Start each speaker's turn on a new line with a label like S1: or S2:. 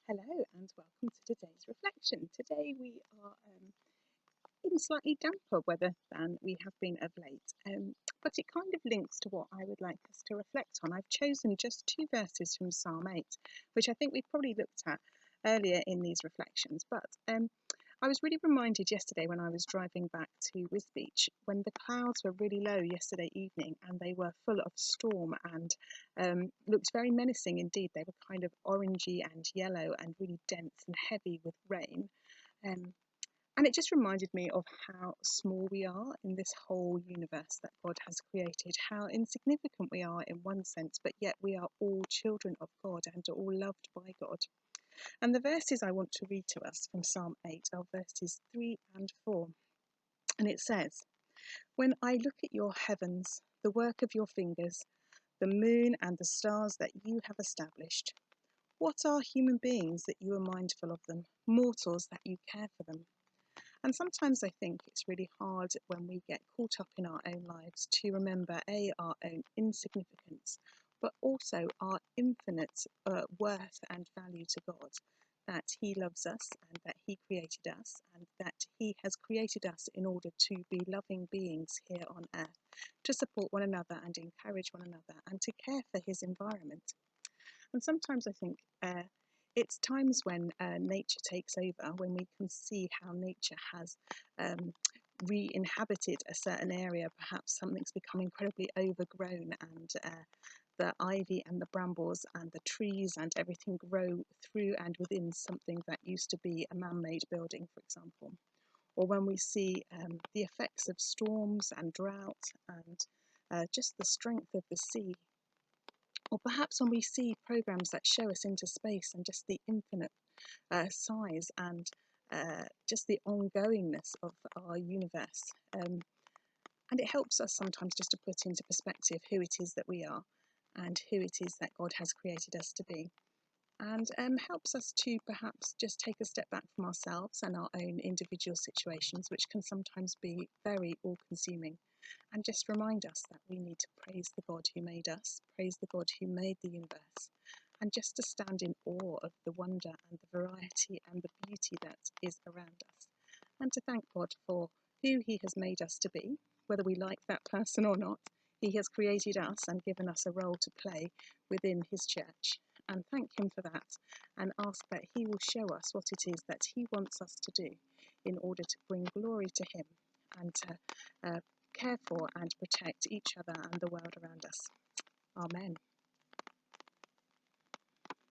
S1: Hello and welcome to today's reflection. Today we are in slightly damper weather than we have been of late, but it kind of links to what I would like us to reflect on. I've chosen just two verses from Psalm 8, which I think we probably looked at earlier in these reflections, but I was really reminded yesterday when I was driving back to Wisbech when the clouds were really low yesterday evening and they were full of storm and looked very menacing indeed. They were kind of orangey and yellow and really dense and heavy with rain. Um, and it just reminded me of how small we are in this whole universe that God has created, how insignificant we are in one sense, but yet we are all children of God and are all loved by God. And the verses I want to read to us from Psalm 8 are verses 3 and 4. And it says, "When I look at your heavens, the work of your fingers, the moon and the stars that you have established, what are human beings that you are mindful of them, mortals that you care for them?" And sometimes I think it's really hard when we get caught up in our own lives to remember our own insignificance, but also our infinite worth and value to God, that He loves us and that He created us and that He has created us in order to be loving beings here on earth, to support one another and encourage one another and to care for His environment. And sometimes I think it's times when nature takes over, when we can see how nature has re-inhabited a certain area. Perhaps something's become incredibly overgrown and the ivy and the brambles and the trees and everything grow through and within something that used to be a man-made building, for example. Or when we see the effects of storms and drought and just the strength of the sea. Or perhaps when we see programs that show us into space and just the infinite size and just the ongoingness of our universe. And it helps us sometimes just to put into perspective who it is that we are and who it is that God has created us to be. And helps us to perhaps just take a step back from ourselves and our own individual situations, which can sometimes be very all-consuming, and just remind us that we need to praise the God who made us, praise the God who made the universe, and just to stand in awe of the wonder and the variety and the beauty that is around us, and to thank God for who He has made us to be, whether we like that person or not. He has created us and given us a role to play within His church, and thank Him for that, and ask that He will show us what it is that He wants us to do in order to bring glory to Him and to care for and protect each other and the world around us. Amen.